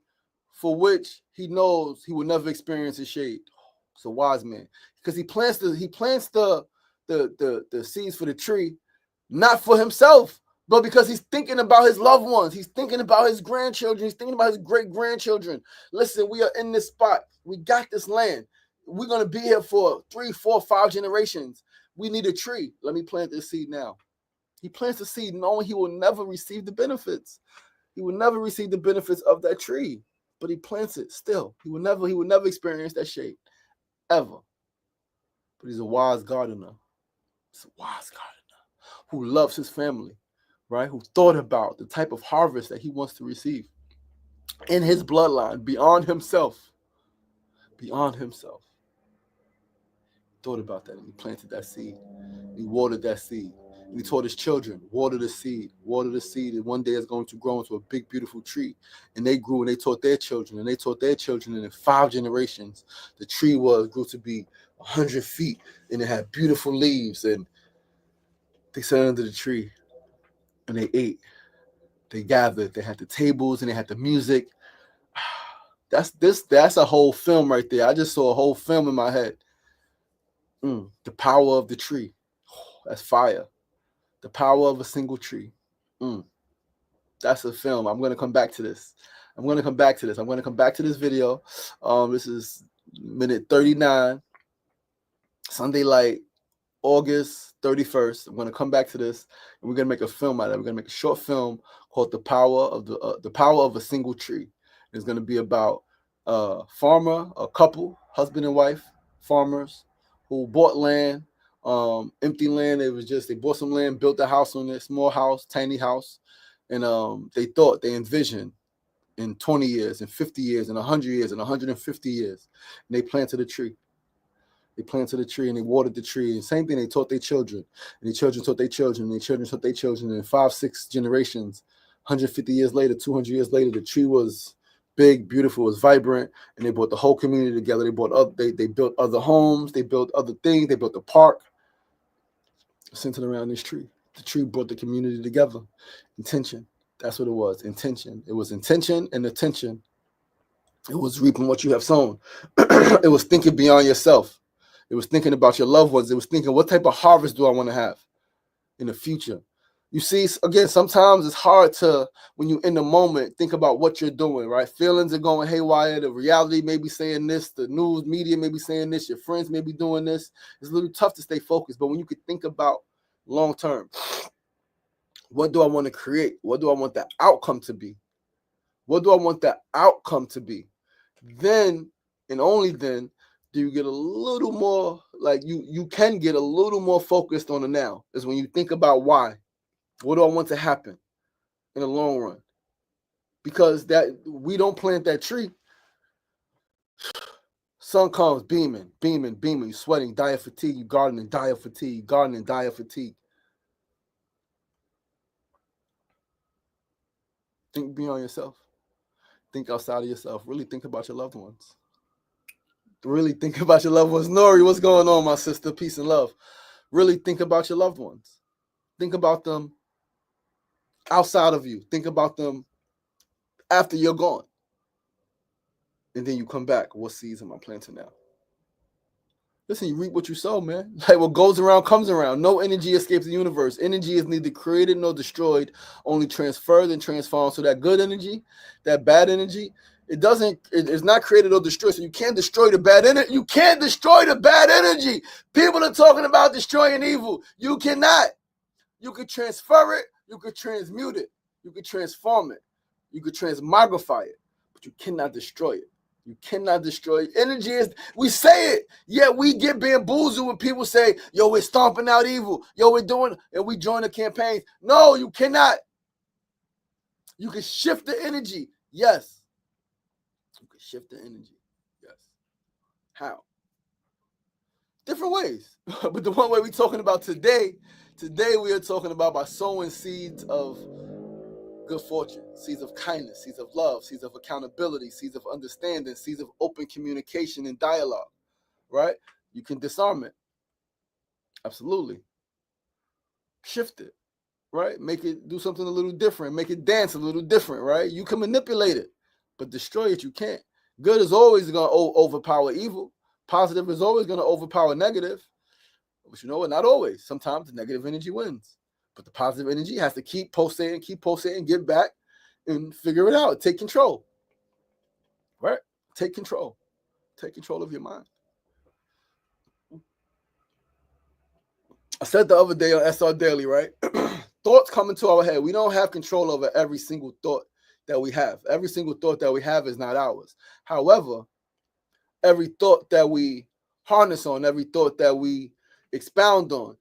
for which he knows he will never experience a shade. It's a wise man, because he plants the seeds for the tree, not for himself, but because he's thinking about his loved ones. He's thinking about his grandchildren. He's thinking about his great-grandchildren. Listen, we are in this spot. We got this land. We're going to be here for 3, 4, 5 generations. We need a tree. Let me plant this seed now. He plants the seed knowing he will never receive the benefits. He will never receive the benefits of that tree, but he plants it still. He will never experience that shade, ever. But he's a wise gardener. He's a wise gardener who loves his family, right? Who thought about the type of harvest that he wants to receive in his bloodline, beyond himself. Beyond himself. Thought about that, and he planted that seed. He watered that seed. And he taught his children, water the seed, and one day it's going to grow into a big, beautiful tree. And they grew, and they taught their children, and in 5 generations, the tree grew to be 100 feet, and it had beautiful leaves, and they sat under the tree, and they ate. They gathered. They had the tables, and they had the music. That's a whole film right there. I just saw a whole film in my head. The power of the tree. That's fire. The power of a single tree. That's a film. I'm going to come back to this. I'm going to come back to this video. This is minute 39. Sunday Light. August 31st. I'm going to come back to this, and we're going to make a film out of it. We're going to make a short film called The Power of a Single Tree. It's going to be about a farmer, a couple, husband and wife, farmers who bought land, empty land. They bought some land, built a house on it, small house, tiny house, and they envisioned in 20 years, in 50 years, in 100 years, in 150 years, and they planted a tree. They planted a tree and they watered the tree. And same thing, they taught their children. And their children taught their children. And their children taught their children. And 5-6 generations, 150 years later, 200 years later, the tree was big, beautiful, was vibrant. And they brought the whole community together. They built other homes. They built other things. They built a park centered around this tree. The tree brought the community together. Intention. That's what it was. Intention. It was intention and attention. It was reaping what you have sown. It was thinking beyond yourself. It was thinking about your loved ones. It was thinking, what type of harvest do I want to have in the future? You see, again, sometimes it's hard to, when you're in the moment, think about what you're doing, right? Feelings are going haywire. The reality may be saying this. The news media may be saying this. Your friends may be doing this. It's a little tough to stay focused. But when you could think about long term, what do I want to create? What do I want the outcome to be? What do I want the outcome to be? Then, and only then, do you get a little more, like you can get a little more focused on the now, is when you think about why. What do I want to happen in the long run? Because that we don't plant that tree. Sun comes beaming, beaming, beaming. You sweating, die of fatigue. You gardening, die of fatigue. Gardening, die of fatigue. Think beyond yourself. Think outside of yourself. Really think about your loved ones. Really think about your loved ones. Nori, what's going on, my sister? Peace and love. Really think about your loved ones. Think about them outside of you. Think about them after you're gone. And then you come back. What seeds am I planting now? Listen, you reap what you sow, man. Like what goes around comes around. No energy escapes the universe. Energy is neither created nor destroyed, only transferred and transformed. So that good energy, that bad energy, it's not created or destroyed. So you can't destroy the bad energy. You can't destroy the bad energy. People are talking about destroying evil. You cannot. You could transfer it. You could transmute it. You could transform it. You could transmogrify it. But you cannot destroy it. You cannot destroy it. Energy is, we say it, yet we get bamboozled when people say, yo, we're stomping out evil. Yo, we're doing, and we join the campaigns. No, you cannot. You can shift the energy. Yes. You can shift the energy. Yes. How? Different ways. But the one way we're talking about today we are talking about by sowing seeds of good fortune, seeds of kindness, seeds of love, seeds of accountability, seeds of understanding, seeds of open communication and dialogue, right? You can disarm it. Absolutely. Shift it, right? Make it do something a little different. Make it dance a little different, right? You can manipulate it, but destroy it, you can't. Good is always going to overpower evil. Positive is always going to overpower negative. But you know what? Not always. Sometimes the negative energy wins. But the positive energy has to keep pulsating, give back, and figure it out. Take control. Right? Take control. Take control of your mind. I said the other day on SR Daily, right? Thoughts come into our head. We don't have control over every single thought that we have. Every single thought that we have is not ours. However, every thought that we harness on, every thought that we expound on,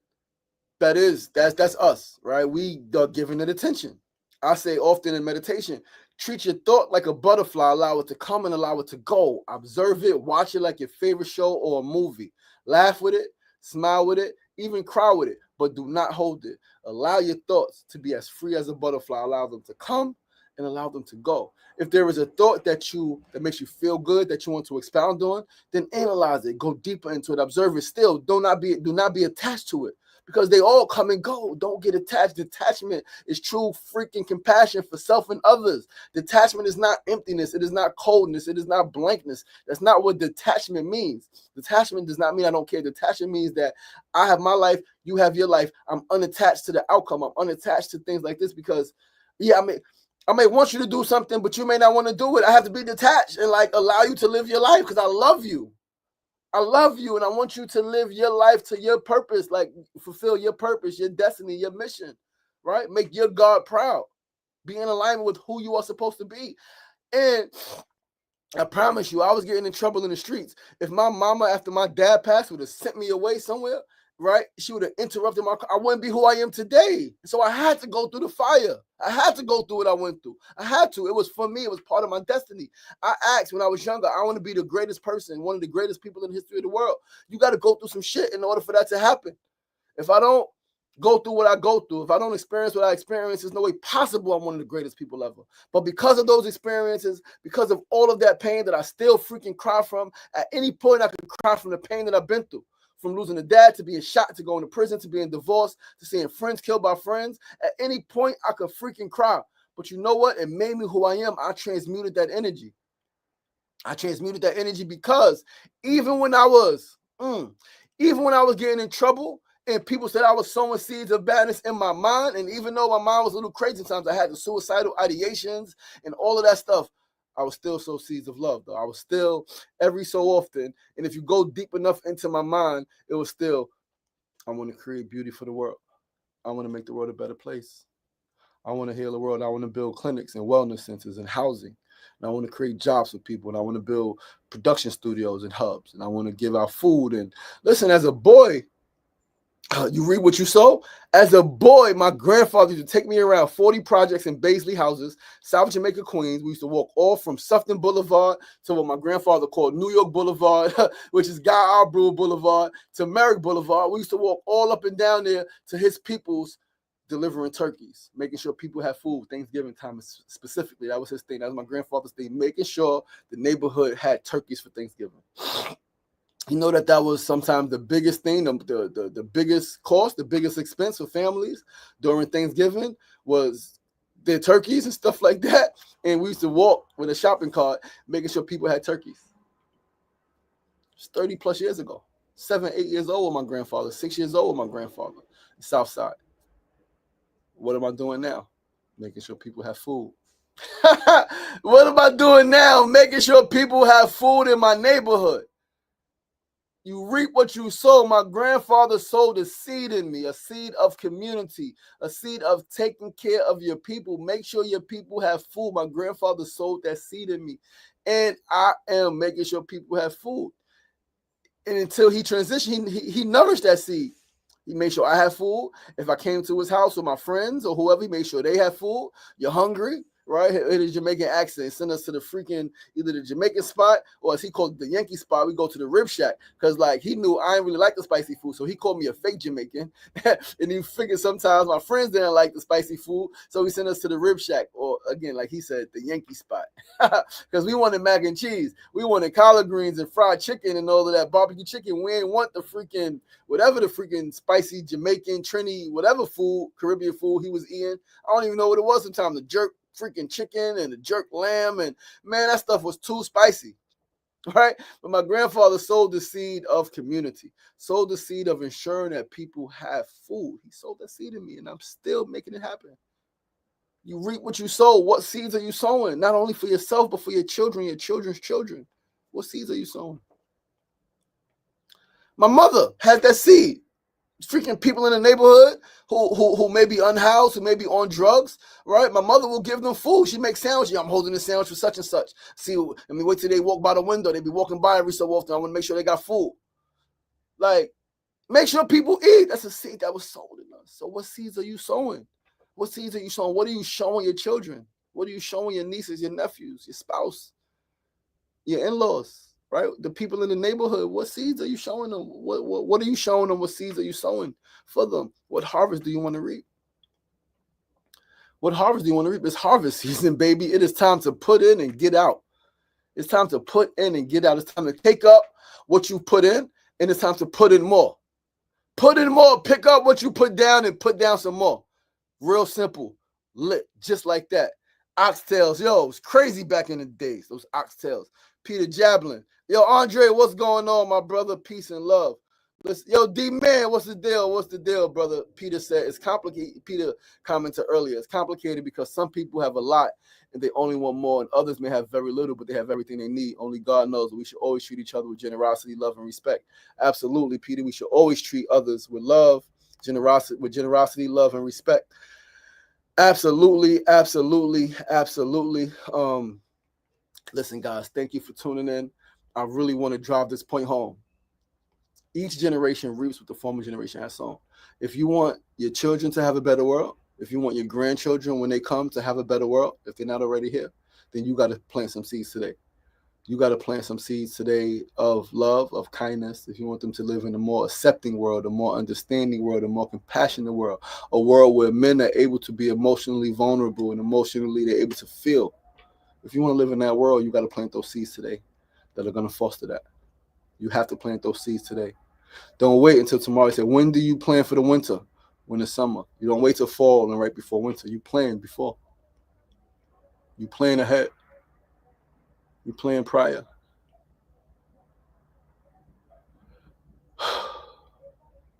that's us, right? We are giving it attention. I say often in meditation, treat your thought like a butterfly, allow it to come and allow it to go. Observe it, watch it like your favorite show or a movie. Laugh with it, smile with it, even cry with it, but do not hold it. Allow your thoughts to be as free as a butterfly. Allow them to come and allow them to go. If there is a thought that makes you feel good, that you want to expound on, then analyze it, go deeper into it, observe it still. Do not be attached to it. Because they all come and go. Don't get attached. Detachment is true freaking compassion for self and others. Detachment is not emptiness. It is not coldness. It is not blankness. That's not what detachment means. Detachment does not mean I don't care. Detachment means that I have my life, you have your life. I'm unattached to the outcome. I'm unattached to things like this because, I may want you to do something, but you may not want to do it. I have to be detached and allow you to live your life because I love you. I love you, and I want you to live your life to your purpose, like fulfill your purpose, your destiny, your mission, right? Make your God proud. Be in alignment with who you are supposed to be. And I promise you, I was getting in trouble in the streets. If my mama, after my dad passed, would have sent me away somewhere, right? She would have interrupted my car. I wouldn't be who I am today. So I had to go through the fire. I had to go through what I went through. I had to. It was for me. It was part of my destiny. I asked when I was younger, I want to be the greatest person, one of the greatest people in the history of the world. You got to go through some shit in order for that to happen. If I don't go through what I go through, if I don't experience what I experience, there's no way possible I'm one of the greatest people ever. But because of those experiences, because of all of that pain that I still freaking cry from, at any point I can cry from the pain that I've been through. From losing a dad, to being shot, to going to prison, to being divorced, to seeing friends killed by friends. At any point, I could freaking cry. But you know what? It made me who I am. I transmuted that energy. I transmuted that energy because even when I was getting in trouble, and people said I was sowing seeds of badness in my mind. And even though my mind was a little crazy sometimes, I had the suicidal ideations and all of that stuff, I was still sow seeds of love, though. I was still, every so often, and if you go deep enough into my mind, it was still, I want to create beauty for the world. I want to make the world a better place. I want to heal the world. I want to build clinics and wellness centers and housing. And I want to create jobs for people. And I want to build production studios and hubs. And I want to give out food. And listen, as a boy, you reap what you sow. As a boy, my grandfather used to take me around 40 projects in Baisley houses, South Jamaica, Queens. We used to walk all from Sufton Boulevard to what my grandfather called New York Boulevard, which is Guy Arbrew Boulevard, to Merrick Boulevard. We used to walk all up and down there to his people's, delivering turkeys, making sure people have food, Thanksgiving time specifically. That was his thing. That was my grandfather's thing, making sure the neighborhood had turkeys for Thanksgiving. You know that was sometimes the biggest thing, the biggest cost, the biggest expense for families during Thanksgiving was their turkeys and stuff like that. And we used to walk with a shopping cart, making sure people had turkeys. It's 30 plus years ago. 7, 8 years old with my grandfather, 6 years old with my grandfather, South Side. What am I doing now? Making sure people have food. What am I doing now? Making sure people have food in my neighborhood. You reap what you sow. My grandfather sowed a seed in me, a seed of community, a seed of taking care of your people. Make sure your people have food. My grandfather sowed that seed in me. And I am making sure people have food. And until he transitioned, he nourished that seed. He made sure I have food. If I came to his house with my friends or whoever, he made sure they have food. You're hungry, right? In a Jamaican accent, send us to the freaking, either the Jamaican spot or as he called the Yankee spot, we go to the Rib Shack. Because like he knew I didn't really like the spicy food. So he called me a fake Jamaican. And he figured sometimes my friends didn't like the spicy food. So he sent us to the Rib Shack. Or again, like he said, the Yankee spot. Because we wanted mac and cheese. We wanted collard greens and fried chicken and all of that barbecue chicken. We ain't want the freaking, whatever the freaking spicy Jamaican, Trini, whatever food, Caribbean food he was eating. I don't even know what it was sometimes. The jerk freaking chicken and the jerk lamb, and man, that stuff was too spicy, right? But my grandfather sowed the seed of community, sowed the seed of ensuring that people have food. He sowed that seed in me, and I'm still making it happen. You reap what you sow. What seeds are you sowing? Not only for yourself, but for your children, your children's children. What seeds are you sowing? My mother had that seed. Freaking people in the neighborhood who may be unhoused, who may be on drugs, right? My mother will give them food. She makes sandwiches. I'm holding a sandwich for such and such. See, I mean, wait till they walk by the window. They be walking by every so often. I want to make sure they got food. Like, make sure people eat. That's a seed that was sown in us. So what seeds are you sowing? What seeds are you sowing? What are you showing your children? What are you showing your nieces, your nephews, your spouse, your in-laws? Right, the people in the neighborhood. What seeds are you showing them? What are you showing them? What seeds are you sowing for them? What harvest do you want to reap? What harvest do you want to reap? It's harvest season, baby. It is time to put in and get out. It's time to put in and get out. It's time to take up what you put in, and it's time to put in more. Put in more. Pick up what you put down and put down some more. Real simple, lit, just like that. Oxtails, yo, it was crazy back in the days. Those oxtails. Peter Jablin. Yo, Andre, what's going on, my brother? Peace and love. Listen, yo, D-Man, what's the deal? What's the deal, brother? Peter said it's complicated. Peter commented earlier. It's complicated because some people have a lot and they only want more, and others may have very little, but they have everything they need. Only God knows. We should always treat each other with generosity, love, and respect. Absolutely, Peter. We should always treat others with love, generosity, love, and respect. Absolutely, absolutely, absolutely. Listen, guys, thank you for tuning in. I really want to drive this point home. Each generation reaps what the former generation has sown. If you want your children to have a better world, if you want your grandchildren when they come to have a better world, if they're not already here, then you got to plant some seeds today. You got to plant some seeds today of love, of kindness. If you want them to live in a more accepting world, a more understanding world, a more compassionate world, a world where men are able to be emotionally vulnerable and emotionally they're able to feel. If you want to live in that world, you got to plant those seeds today that are going to foster that. You have to plant those seeds today. Don't wait until tomorrow. Say, when do you plan for the winter? When it's summer. You don't wait till fall and right before winter. You plan before. You plan ahead. You plan prior.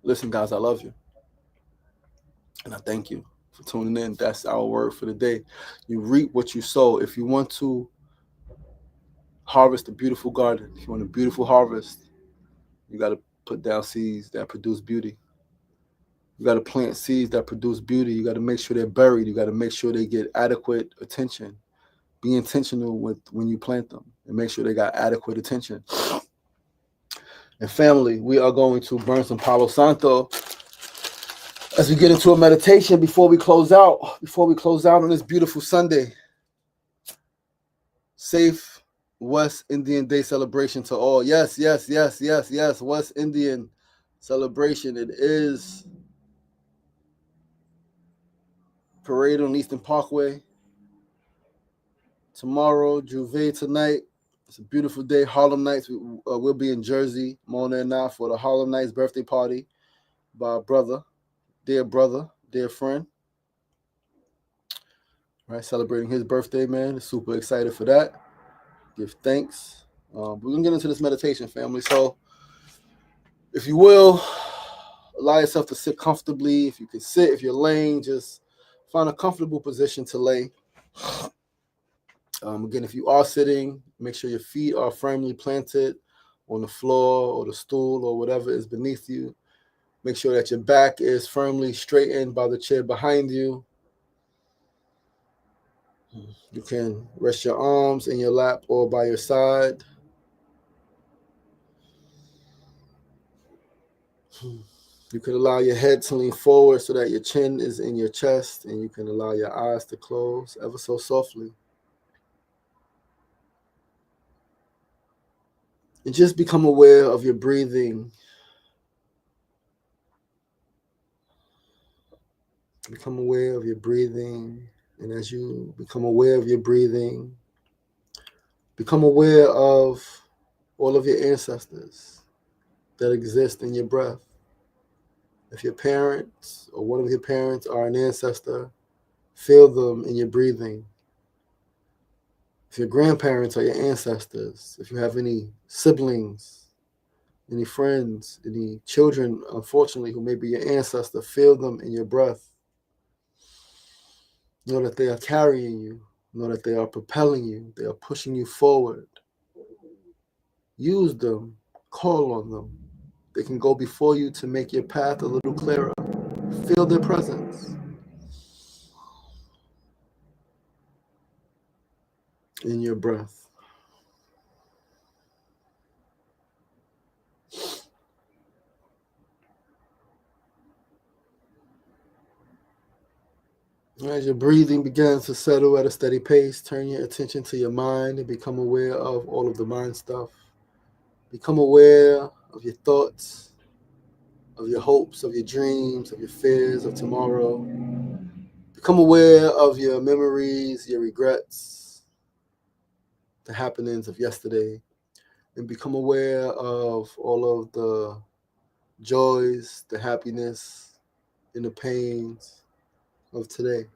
Listen, guys, I love you. And I thank you for tuning in. That's our word for the day. You reap what you sow. If you want to harvest a beautiful garden, if you want a beautiful harvest, you got to put down seeds that produce beauty. You got to plant seeds that produce beauty. You got to make sure they're buried. You got to make sure they get adequate attention. Be intentional with when you plant them and make sure they got adequate attention. And family, we are going to burn some Palo Santo as we get into a meditation before we close out. Before we close out on this beautiful Sunday. Safe West Indian Day celebration to all. Yes, yes, yes, yes, yes. West Indian celebration. It is parade on Eastern Parkway. Tomorrow, Juve tonight. It's a beautiful day. Harlem Nights. We'll be in Jersey, Mona and I, for the Harlem Nights birthday party by our brother, dear friend. Right, celebrating his birthday, man. Super excited for that. Give thanks. We're going to get into this meditation, family. So, if you will, allow yourself to sit comfortably. If you can sit, if you're laying, just find a comfortable position to lay. Again, if you are sitting, make sure your feet are firmly planted on the floor or the stool or whatever is beneath you. Make sure that your back is firmly straightened by the chair behind you. You can rest your arms in your lap or by your side. You can allow your head to lean forward so that your chin is in your chest, and you can allow your eyes to close ever so softly. And just become aware of your breathing. Become aware of your breathing. And as you become aware of your breathing, become aware of all of your ancestors that exist in your breath. If your parents or one of your parents are an ancestor, feel them in your breathing. If your grandparents are your ancestors, if you have any siblings, any friends, any children, unfortunately, who may be your ancestor, feel them in your breath. Know that they are carrying you. Know that they are propelling you. They are pushing you forward. Use them. Call on them. They can go before you to make your path a little clearer. Feel their presence in your breath. As your breathing begins to settle at a steady pace, turn your attention to your mind and become aware of all of the mind stuff. Become aware of your thoughts, of your hopes, of your dreams, of your fears of tomorrow. Become aware of your memories, your regrets, the happenings of yesterday, and become aware of all of the joys, the happiness, and the pains of today.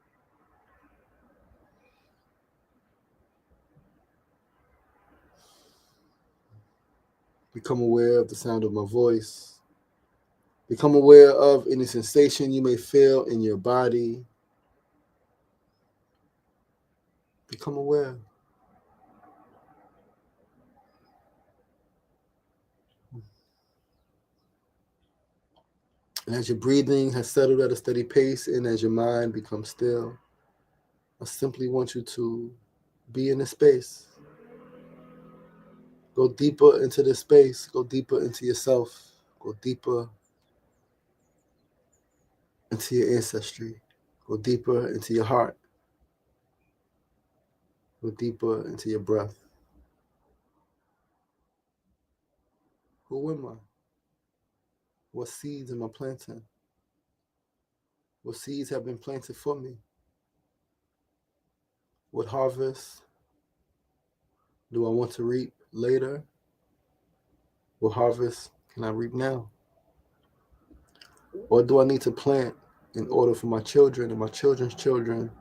Become aware of the sound of my voice. Become aware of any sensation you may feel in your body. Become aware. And as your breathing has settled at a steady pace and as your mind becomes still, I simply want you to be in this space. Go deeper into this space. Go deeper into yourself. Go deeper into your ancestry. Go deeper into your heart. Go deeper into your breath. Who am I? What seeds am I planting? What seeds have been planted for me? What harvest do I want to reap later? What harvest can I reap now? What do I need to plant in order for my children and my children's children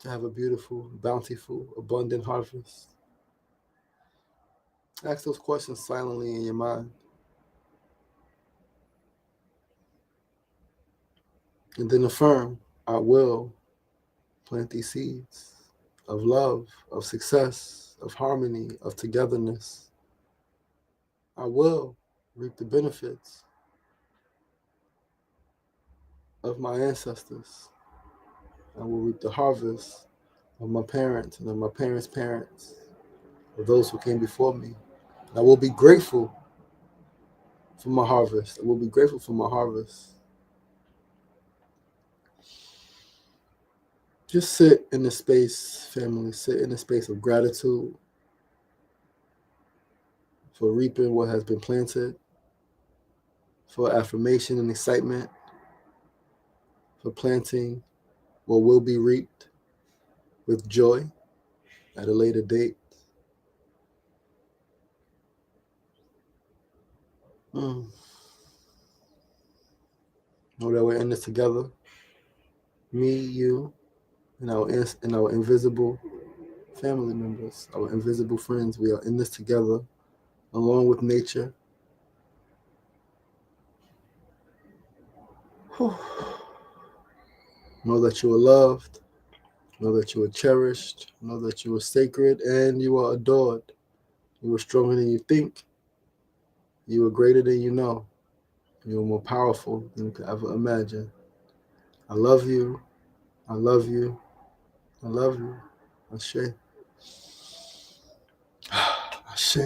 to have a beautiful, bountiful, abundant harvest? Ask those questions silently in your mind. And then affirm, I will plant these seeds of love, of success, of harmony, of togetherness. I will reap the benefits of my ancestors. I will reap the harvest of my parents and of my parents' parents, of those who came before me. I will be grateful for my harvest. I will be grateful for my harvest. Just sit in the space, family. Sit in the space of gratitude for reaping what has been planted, for affirmation and excitement, for planting what will be reaped with joy at a later date. Know that we're in this together. Me, you, and our invisible family members, our invisible friends. We are in this together, along with nature. Know that you are loved. Know that you are cherished. Know that you are sacred and you are adored. You are stronger than you think. You are greater than you know. You are more powerful than you could ever imagine. I love you. I love you. I love you. Ashe. Ashe.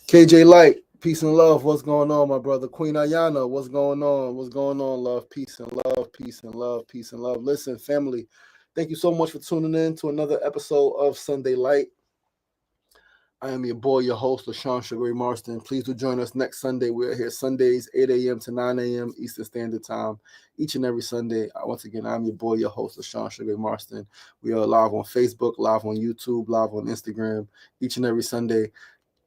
KJ Light, peace and love. What's going on, my brother? Queen Ayana, what's going on? What's going on, love? Peace and love, peace and love, peace and love. Listen, family, thank you so much for tuning in to another episode of Sunday Light. I am your boy, your host, LaShawn Sugar Marston. Please do join us next Sunday. We're here Sundays, 8 a.m. to 9 a.m. Eastern Standard Time, each and every Sunday. Once again, I'm your boy, your host, LaShawn Sugar Marston. We are live on Facebook, live on YouTube, live on Instagram, each and every Sunday.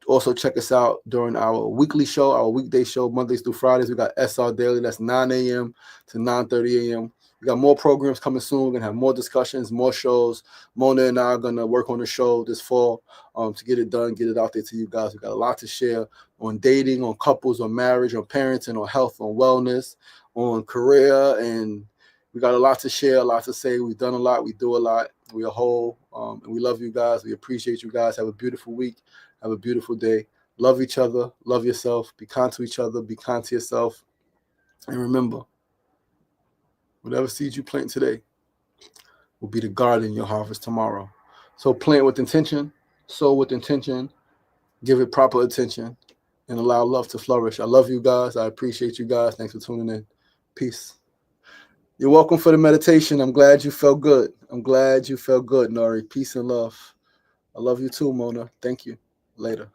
Also, check us out during our weekly show, our weekday show, Mondays through Fridays. We got SR Daily. That's 9 a.m. to 9:30 a.m. We got more programs coming soon. We're going to have more discussions, more shows. Mona and I are going to work on the show this fall to get it done, get it out there to you guys. We got a lot to share on dating, on couples, on marriage, on parenting, on health, on wellness, on career. And we got a lot to share, a lot to say. We've done a lot. We do a lot. We are whole. And we love you guys. We appreciate you guys. Have a beautiful week. Have a beautiful day. Love each other. Love yourself. Be kind to each other. Be kind to yourself. And remember, whatever seeds you plant today will be the garden you'll harvest tomorrow. So plant with intention, sow with intention, give it proper attention, and allow love to flourish. I love you guys. I appreciate you guys. Thanks for tuning in. Peace. You're welcome for the meditation. I'm glad you felt good. I'm glad you felt good, Nori. Peace and love. I love you too, Mona. Thank you. Later.